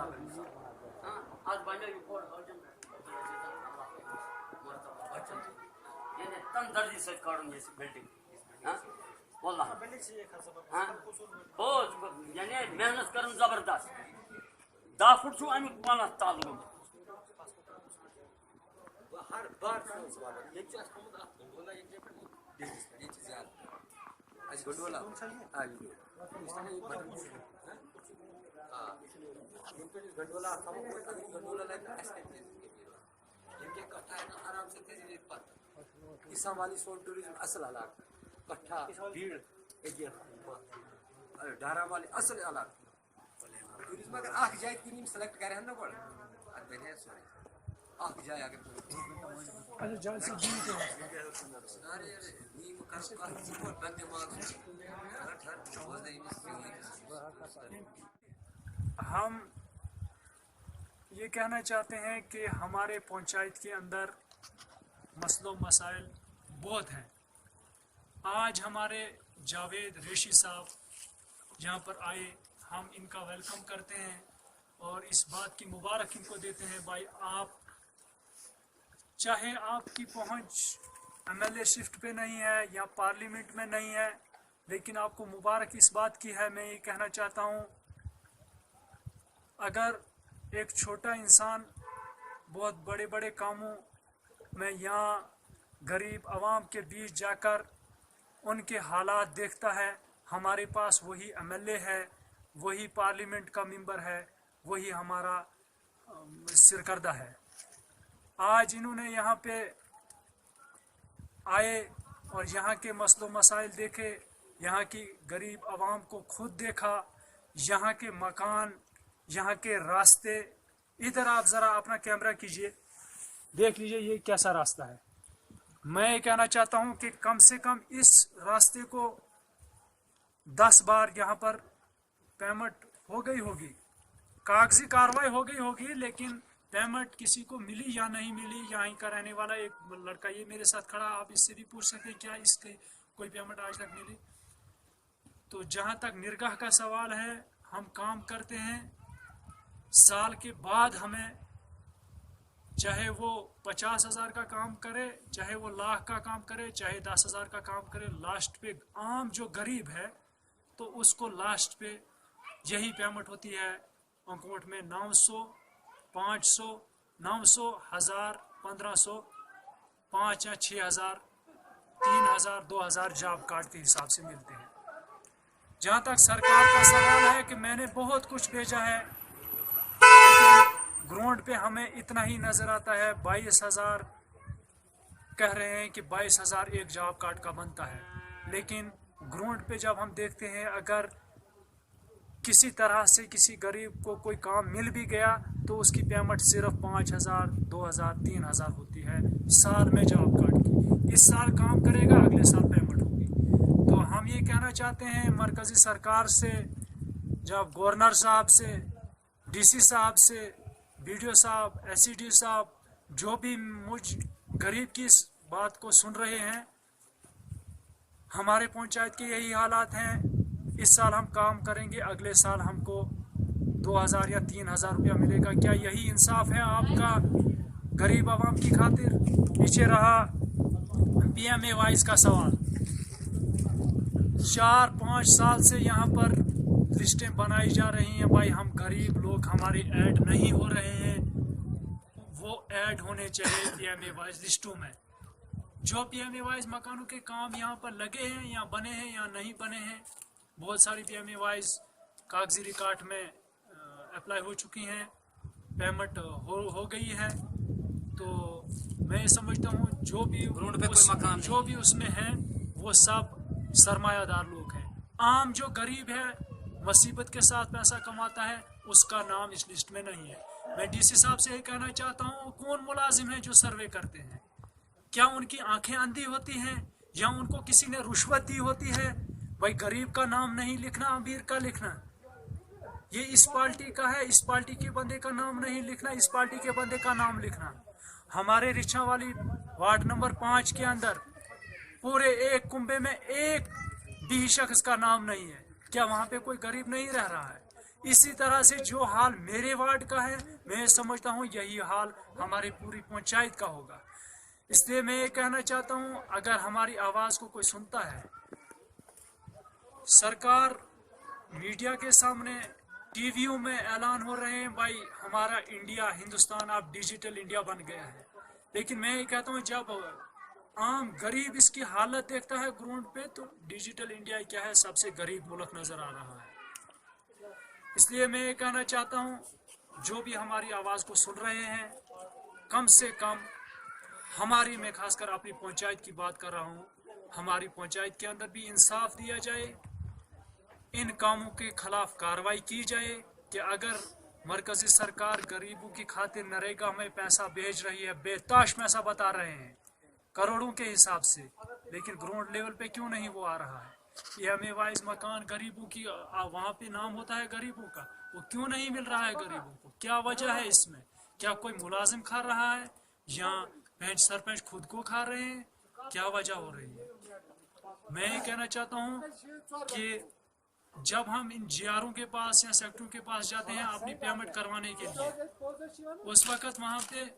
आज बने रिपोर्ट यानी तन दर्जी से काढून ये बिल्डिंग والله बहुत यानी मेहनत करन जबरदस्त 10 फुट छू अमिक पानस तालुक हर बार ये क्या बोला ये ज्यादा आज गंडोला हां गंडोला गंडोला इनके कट्ठा है ना आराम से तेजी पाता ईसा वाली सोन टूरिज्म असल इलाका कट्ठा भीड़ एरिया डारा वाले असल इलाका टूरिज्म अगर आख जाए कि नहीं सेलेक्ट करे हम ना बोल अरे है सॉरी आख जाए अगर अच्छा जाए से जी तो अरे नीम कर जीवन बंदे मार हम ये कहना चाहते हैं कि हमारे पंचायत के अंदर मसलों मसाइल बहुत हैं। आज हमारे जावेद रेशी साहब यहाँ पर आए, हम इनका वेलकम करते हैं और इस बात की मुबारक इनको देते हैं भाई आप चाहे आपकी पहुँच एमएलए शिफ्ट पे नहीं है या पार्लियामेंट में नहीं है, लेकिन आपको मुबारक इस बात की है। मैं ये कहना चाहता हूँ अगर एक छोटा इंसान बहुत बड़े बड़े कामों में यहाँ गरीब आवाम के बीच जाकर उनके हालात देखता है, हमारे पास वही एमएलए है, वही पार्लियामेंट का मेंबर है, वही हमारा सिरकर्दा है। आज इन्होंने यहाँ पे आए और यहाँ के मसलो मसाइल देखे, यहाँ की गरीब आवाम को खुद देखा, यहाँ के मकान, यहाँ के रास्ते। इधर आप ज़रा अपना कैमरा कीजिए, देख लीजिए ये कैसा रास्ता है। मैं ये कहना चाहता हूँ कि कम से कम इस रास्ते को 10 बार यहाँ पर पेमेंट हो गई होगी, कागजी कार्रवाई हो गई होगी, लेकिन पेमेंट किसी को मिली या नहीं मिली। यहाँ का रहने वाला एक लड़का ये मेरे साथ खड़ा, आप इससे भी पूछ सकते क्या इसके कोई पेमेंट आज तक मिली। तो जहाँ तक निरगाह का सवाल है, हम काम करते हैं, साल के बाद हमें चाहे वो 50,000 का काम करे, चाहे वो लाख का काम करे, चाहे 10,000 का काम करे, लास्ट पे आम जो गरीब है तो उसको लास्ट पे यही पेमेंट होती है अकाउंट में 900, 500, 900, 1000, 1500, 5 या 6,000, 3,000, 2,000 जॉब कार्ड के हिसाब से मिलते हैं। जहाँ तक सरकार का सवाल है कि मैंने बहुत कुछ भेजा है, ग्राउंड पे हमें इतना ही नज़र आता है। 22,000 कह रहे हैं कि 22,000 एक जॉब कार्ड का बनता है, लेकिन ग्राउंड पे जब हम देखते हैं अगर किसी तरह से किसी गरीब को कोई काम मिल भी गया तो उसकी पेमेंट सिर्फ 5,000, 2,000, 3,000 होती है साल में जॉब कार्ड की। इस साल काम करेगा, अगले साल पेमेंट होगी। तो हम ये कहना चाहते हैं मरकज़ी सरकार से, जब गवर्नर साहब से, डीसी साहब से, बीडीओ साहब, एससीडी साहब, जो भी मुझ गरीब की इस बात को सुन रहे हैं, हमारे पंचायत के यही हालात हैं। इस साल हम काम करेंगे, अगले साल हमको 2,000 या 3,000 रुपया मिलेगा। क्या यही इंसाफ है आपका गरीब आवाम की खातिर? पीछे रहा PMAY का सवाल। 4-5 साल से यहाँ पर लिस्टें बनाई जा रही हैं, भाई हम गरीब लोग, हमारे ऐड नहीं हो रहे हैं। वो ऐड होने चाहिए PMAY लिस्टों में। जो PMAY मकानों के काम यहाँ पर लगे हैं या बने हैं या नहीं बने हैं, बहुत सारी PMAY कागजी रिकॉर्ड में अप्लाई हो चुकी हैं, पेमेंट हो गई है। तो मैं समझता हूँ जो भी उसमें हैं वो सब सरमायादार लोग हैं। आम जो गरीब है, मुसीबत के साथ पैसा कमाता है, उसका नाम इस लिस्ट में नहीं है। मैं डीसी साहब से ये कहना चाहता हूँ, कौन मुलाजिम है जो सर्वे करते हैं? क्या उनकी आंखें अंधी होती हैं या उनको किसी ने रुश्वत दी होती है? भाई गरीब का नाम नहीं लिखना, अमीर का लिखना। ये इस पार्टी का है, इस पार्टी के बंदे का नाम नहीं लिखना, इस पार्टी के बंदे का नाम लिखना। हमारे रिछा वाली वार्ड नंबर 5 के अंदर पूरे एक कुंबे में एक भी शख्स का नाम नहीं है। क्या वहाँ पे कोई गरीब नहीं रह रहा है? इसी तरह से जो हाल मेरे वार्ड का है, मैं समझता हूँ यही हाल हमारी पूरी पंचायत का होगा। इसलिए मैं ये कहना चाहता हूँ, अगर हमारी आवाज़ को कोई सुनता है, सरकार मीडिया के सामने टीवियों में ऐलान हो रहे हैं, भाई हमारा इंडिया, हिंदुस्तान अब डिजिटल इंडिया बन गया है। लेकिन मैं ये कहता हूँ, जब आम गरीब इसकी हालत देखता है ग्राउंड पे, तो डिजिटल इंडिया क्या है, सबसे गरीब मुल्क नज़र आ रहा है। इसलिए मैं ये कहना चाहता हूँ, जो भी हमारी आवाज़ को सुन रहे हैं, कम से कम हमारी, मैं खासकर अपनी पंचायत की बात कर रहा हूँ, हमारी पंचायत के अंदर भी इंसाफ दिया जाए, इन कामों के खिलाफ कार्रवाई की जाए कि अगर मरकजी सरकार गरीबों की खातिर नरेगा में पैसा भेज रही है, बेताश पैसा बता रहे हैं करोड़ों के हिसाब से, लेकिन ग्राउंड लेवल पे क्यों नहीं वो आ रहा है? PMAY वाइज मकान गरीबों की, वहाँ पे नाम होता है गरीबों का, वो क्यों नहीं मिल रहा है गरीबों को? क्या वजह है इसमें? क्या कोई मुलाजिम खा रहा है या पंच सरपंच खुद को खा रहे हैं? क्या वजह हो रही है? मैं ये कहना चाहता हूँ कि जब हम इन GRO के पास या सेक्टरों के पास जाते हैं अपनी पेमेंट करवाने के लिए, उस वक्त वहाँ पे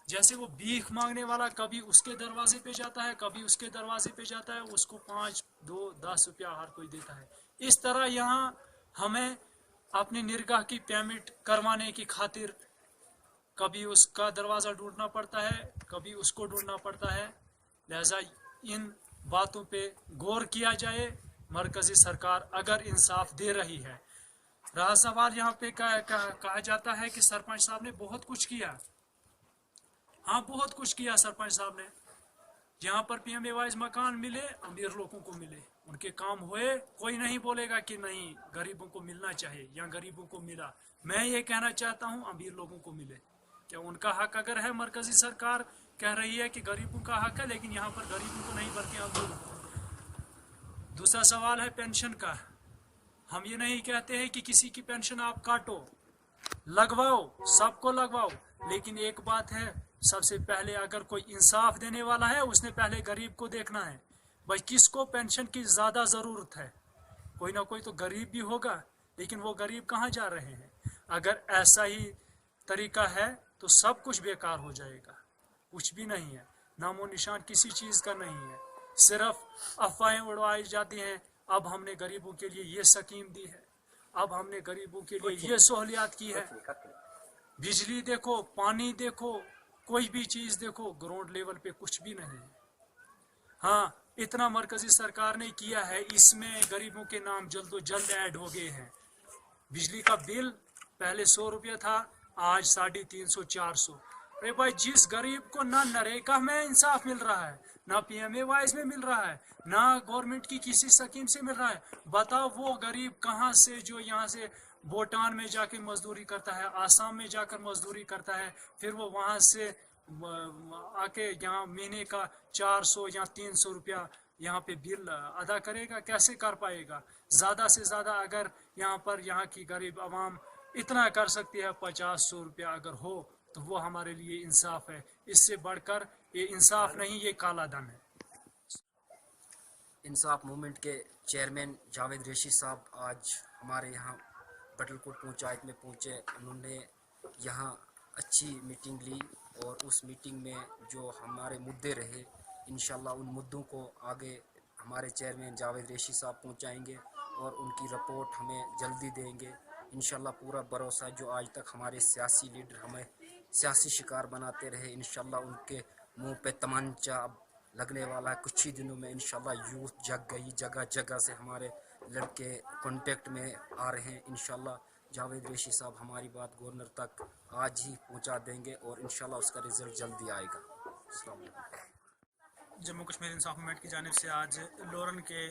जैसे वो भीख मांगने वाला कभी उसके दरवाजे पे जाता है, कभी उसके दरवाजे पे जाता है, उसको 5, 2, 10 रुपया हर कोई देता है। इस तरह यहाँ हमें अपनी निरगाह की पेमेंट करवाने की खातिर कभी उसका दरवाज़ा ढूंढना पड़ता है, कभी उसको ढूंढना पड़ता है। लिहाजा इन बातों पे गौर किया जाए। मरकजी सरकार अगर इंसाफ दे रही है, रहा सवाल यहाँ पे कहा जाता है कि सरपंच साहब ने बहुत कुछ किया। हाँ, बहुत कुछ किया सरपंच साहब ने। यहाँ पर PMAY वाइज मकान मिले, अमीर लोगों को मिले, उनके काम हुए। कोई नहीं बोलेगा कि नहीं गरीबों को मिलना चाहिए या गरीबों को मिला। मैं ये कहना चाहता हूँ अमीर लोगों को मिले। क्या उनका हक अगर है, मरकजी सरकार कह रही है कि गरीबों का हक है, लेकिन यहाँ पर गरीबों को नहीं बल्कि अमीर। दूसरा सवाल है पेंशन का। हम ये नहीं कहते हैं कि किसी की पेंशन आप काटो, लगवाओ, सबको लगवाओ, लेकिन एक बात है, सबसे पहले अगर कोई इंसाफ देने वाला है, उसने पहले गरीब को देखना है। भाई किसको पेंशन की ज़्यादा ज़रूरत है? कोई ना कोई तो गरीब भी होगा, लेकिन वो गरीब कहाँ जा रहे हैं? अगर ऐसा ही तरीका है तो सब कुछ बेकार हो जाएगा, कुछ भी नहीं है, नामो निशान किसी चीज़ का नहीं है। सिर्फ अफवाहें उड़वाई जाती हैं, अब हमने गरीबों के लिए ये स्कीम दी है, अब हमने गरीबों के लिए ये सहूलियात की है। बिजली देखो, पानी देखो, कोई भी चीज़ देखो, ग्राउंड लेवल पे कुछ भी नहीं है। हाँ, इतना मरकजी सरकार ने किया है, इसमें गरीबों के नाम जल्दो जल्द ऐड हो गए हैं। बिजली का बिल पहले 100 रुपया था, आज 350, 400। अरे भाई, जिस गरीब को ना नरेगा में इंसाफ मिल रहा है, ना PMAY वाइज में मिल रहा है, ना गवर्नमेंट की किसी स्कीम से मिल रहा है, बताओ वो गरीब कहाँ से, जो यहाँ से भूटान में जाके मजदूरी करता है, आसाम में जाकर मजदूरी करता है, फिर वो वहाँ से आके यहाँ महीने का 400 या 300 रुपया यहाँ पे बिल अदा करेगा? कैसे कर पाएगा? ज़्यादा से ज़्यादा अगर यहाँ पर यहाँ की गरीब आवाम इतना कर सकती है, 50-100 रुपया अगर हो, तो वो हमारे लिए इंसाफ है। इससे बढ़कर ये इंसाफ नहीं, ये काला धन है। इंसाफ मूवमेंट के चेयरमैन जावेद रेशी साहब आज हमारे यहाँ बटलकोट पंचायत में पहुँचे। उन्होंने यहाँ अच्छी मीटिंग ली और उस मीटिंग में जो हमारे मुद्दे रहे, इंशाल्लाह उन मुद्दों को आगे हमारे चेयरमैन जावेद रेशी साहब पहुँचाएंगे और उनकी रिपोर्ट हमें जल्दी देंगे। इंशाल्लाह पूरा भरोसा, जो आज तक हमारे सियासी लीडर हमें सियासी शिकार बनाते रहे, इंशाल्लाह उनके मुंह पे तमंचा अब लगने वाला है। कुछ ही दिनों में इंशाल्लाह यूथ जग गई, जगह जगह से हमारे लड़के कांटेक्ट में आ रहे हैं। इंशाल्लाह जावेद रेशी साहब हमारी बात गवर्नर तक आज ही पहुंचा देंगे और इंशाल्लाह उसका रिजल्ट जल्दी आएगा। अस्सलाम वालेकुम। जम्मू कश्मीर इंसाफ मूवमेंट की जानिब से आज लोरन के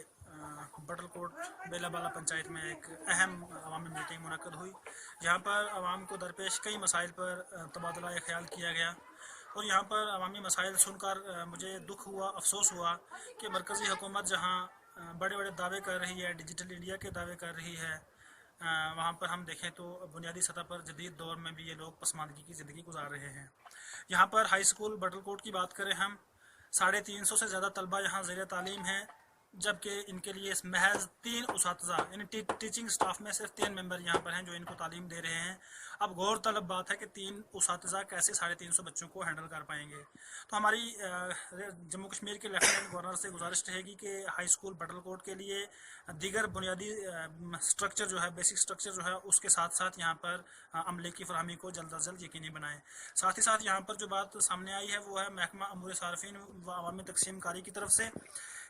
बटलकोट बेलाबाला पंचायत में एक अहम अवामी मीटिंग मुनक्कद हुई। यहाँ पर आवाम को दरपेश कई मसाइल पर तबादला ख्याल किया गया और यहाँ पर अवामी मसाइल सुनकर मुझे दुख हुआ, अफसोस हुआ कि मरकज़ी हुकूमत जहाँ बड़े बड़े दावे कर रही है, डिजिटल इंडिया के दावे कर रही है, वहाँ पर हम देखें तो बुनियादी सतह पर जदीद दौर में भी ये लोग पसमानदगी की ज़िंदगी गुजार रहे हैं। यहाँ पर हाई स्कूल बटलकोट की बात करें हम, 350 से ज़्यादा तलबा यहाँ ज़ेर तालीम हैं जबकि इनके लिए महज 3 उसातिज़ा यानी टीचिंग स्टाफ में सिर्फ 3 मेंबर यहाँ पर हैं जो इनको तालीम दे रहे हैं। अब गौर तलब बात है कि 3 उसातिज़ा कैसे 350 बच्चों को हैंडल कर पाएंगे। तो हमारी जम्मू कश्मीर के लेफ्टिनेंट गवर्नर से गुजारिश रहेगी कि हाई स्कूल बटलकोट के लिए दीगर बुनियादी स्ट्रक्चर जो है, बेसिक स्ट्रक्चर जो है, उसके साथ साथ यहाँ पर अमले की फरहमी को जल्द अज जल्द यकीनी बनाएं। साथ ही साथ यहाँ पर जो बात सामने आई है वो है महकमा अमूर सार्फिन व अवामी तकसीम कारी की तरफ से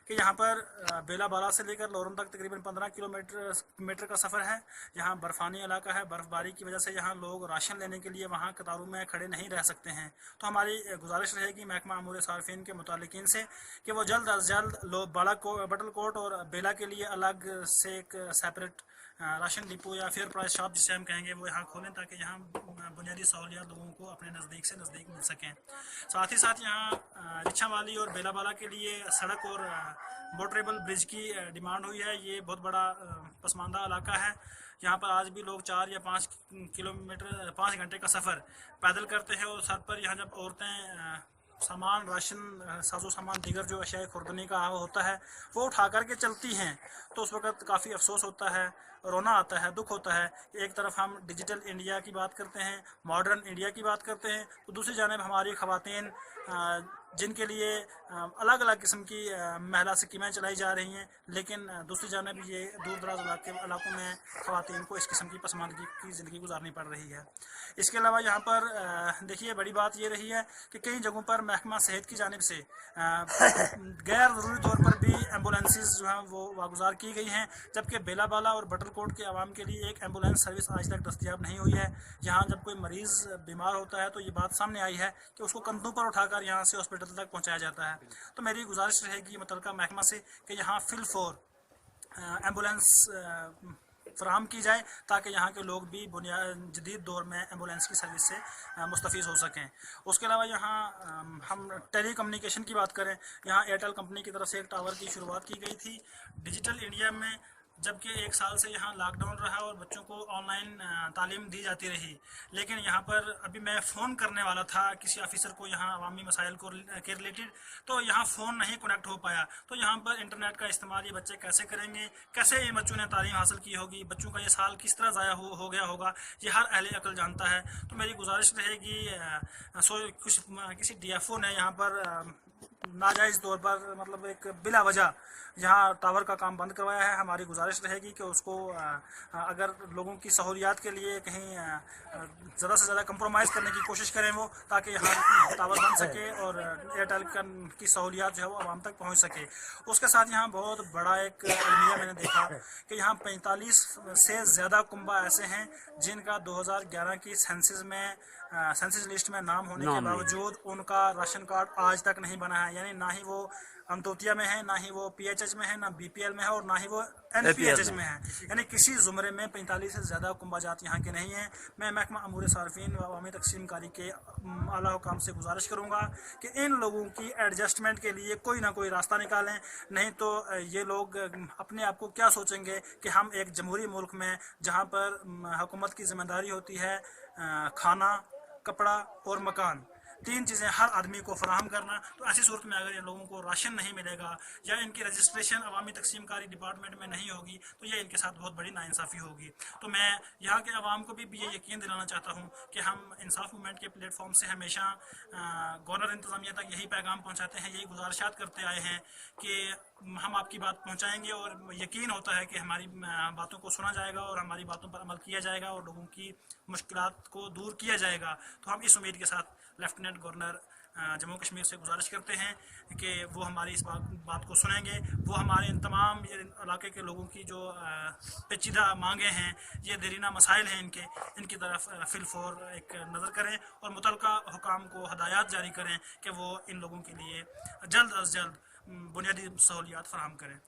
कि यहाँ पर बेला बाला से लेकर लोरन तक तकरीबन 15 किलोमीटर का सफ़र है। यहाँ बर्फ़ानी इलाका है, बर्फ़बारी की वजह से यहाँ लोग राशन लेने के लिए वहाँ कतारों में खड़े नहीं रह सकते हैं। तो हमारी गुजारिश रहेगी महकमा अमूर सार्फिन के मुतालिकीन से कि वो जल्द अज जल्द बटलकोट और बेला के लिए अलग से एक सेपरेट राशन डिपो या फेयर प्राइस शॉप जिसे हम कहेंगे वो यहाँ खोलें ताकि यहाँ बुनियादी सहूलियात लोगों को अपने नज़दीक से नज़दीक मिल सकें। साथ ही साथ यहाँ रिछावाली और बेलाबाला के लिए सड़क और मोटरेबल ब्रिज की डिमांड हुई है। ये बहुत बड़ा पसमानदा इलाका है। यहाँ पर आज भी लोग 4 या 5 किलोमीटर 5 घंटे का सफ़र पैदल करते हैं और सर पर यहाँ जब औरतें सामान राशन साजो सामान दीगर जो अशिया खुर्दनी का होता है वो उठा करके चलती हैं तो उस वक़्त काफ़ी अफसोस होता है, रोना आता है, दुख होता है। एक तरफ हम डिजिटल इंडिया की बात करते हैं, मॉडर्न इंडिया की बात करते हैं, तो दूसरी जानिब हमारी ख़वातीन जिनके लिए अलग अलग किस्म की महिला स्कीमें चलाई जा रही हैं, लेकिन दूसरी जानिब ये दूर दराज इलाकों में ख़वातीन को इस किस्म की पसमानदगी की ज़िंदगी गुजारनी पड़ रही है। इसके अलावा यहाँ पर देखिए बड़ी बात ये रही है कि कई जगहों पर महकमा सेहत की जानिब से गैर ज़रूरी तौर पर भी एम्बुलेंसेस जो हैं वो वागुजार की गई हैं, जबकि बेलाबाला और बटलकोट के आवाम के लिए एक एम्बुलेंस सर्विस आज तक दस्तियाब नहीं हुई है। यहाँ जब कोई मरीज़ बीमार होता है तो ये बात सामने आई है कि उसको कंधों पर उठाकर यहाँ से हॉस्पिटल तक पहुँचाया जाता है। तो मेरी गुजारिश रहेगी मुतल्लिका महकमा से कि यहाँ फिल फॉर एम्बुलेंस फराहम की जाए ताकि यहाँ के लोग भी जदीद दौर में एम्बुलेंस की सर्विस से मुस्तफ़ीज़ हो सकें। उसके अलावा यहाँ हम टेली कम्युनिकेशन की बात करें, यहाँ एयरटेल कंपनी की तरफ से एक टावर की शुरुआत की गई थी डिजिटल इंडिया में, जबकि 1 साल से यहाँ लॉकडाउन रहा और बच्चों को ऑनलाइन तालीम दी जाती रही। लेकिन यहाँ पर अभी मैं फ़ोन करने वाला था किसी ऑफिसर को यहाँ अवामी मसाइल के रिलेटेड, तो यहाँ फ़ोन नहीं कनेक्ट हो पाया। तो यहाँ पर इंटरनेट का इस्तेमाल ये बच्चे कैसे करेंगे, कैसे ये बच्चों ने तालीम हासिल की होगी, बच्चों का ये साल किस तरह ज़ाया हो गया होगा, ये हर अहले अकल जानता है। तो मेरी गुजारिश रहेगी किसी DFO ने यहाँ पर नाजायज़ तौर पर मतलब एक बिला वजह यहाँ टावर का काम बंद करवाया है। हमारी गुजारिश रहेगी कि उसको अगर लोगों की सहूलियात के लिए कहीं ज़्यादा से ज़्यादा कंप्रोमाइज़ करने की कोशिश करें वो, ताकि यहाँ टावर बन सके और एयरटेल की सहूलियात जो है वो आवाम तक पहुँच सके। उसके साथ यहाँ बहुत बड़ा एक अलमिया मैंने देखा कि यहाँ 45 से ज़्यादा कुंबा ऐसे हैं जिनका 2011 की सेंसस लिस्ट में नाम होने के बावजूद उनका राशन कार्ड आज तक नहीं बना है। यानी ना ही वो अमतोतिया में है, ना ही वो PHH में है, ना BPL में है और ना ही वो NPHH में है। यानी किसी ज़ुमरे में 45 से ज़्यादा कुंबा जात यहाँ के नहीं हैं। मैं महकमा अमूर सार्फिन व अवामी तकसीम कारी के आला हुकाम से गुजारिश करूँगा कि इन लोगों की एडजस्टमेंट के लिए कोई ना कोई रास्ता निकालें, नहीं तो ये लोग अपने आप को क्या सोचेंगे कि हम एक जमहूरी मुल्क में जहाँ पर हुकूमत की ज़िम्मेदारी होती है खाना, कपड़ा और मकान, 3 चीज़ें हर आदमी को फराहम करना, तो ऐसी सूरत में अगर इन लोगों को राशन नहीं मिलेगा या इनकी रजिस्ट्रेशन अवामी तकसीम कारी डिपार्टमेंट में नहीं होगी तो ये इनके साथ बहुत बड़ी नाइंसाफ़ी होगी। तो मैं यहाँ के अवाम को भी ये यकीन दिलाना चाहता हूँ कि हम इंसाफ मूवमेंट के प्लेटफॉर्म से हमेशा गवर्नर इंतज़ामिया तक यही पैगाम पहुँचाते हैं, यही गुजारिशात करते आए हैं कि हम आपकी बात पहुँचाएँगे और यकीन होता है कि हमारी बातों को सुना जाएगा और हमारी बातों पर अमल किया जाएगा और लोगों की मुश्किलात को दूर किया जाएगा। तो हम इस उम्मीद के साथ लेफ्टिनेंट गवर्नर जम्मू कश्मीर से गुजारिश करते हैं कि वो हमारी इस बात को सुनेंगे, वो हमारे इन तमाम इलाके के लोगों की जो पेचीदा मांगे हैं, ये देरीना मसाइल हैं इनकी तरफ फिल फॉर एक नज़र करें और मुतल्लिका हुकाम को हदायत जारी करें कि वो इन लोगों के लिए जल्द अज जल्द बुनियादी सहूलियात फराहम करें।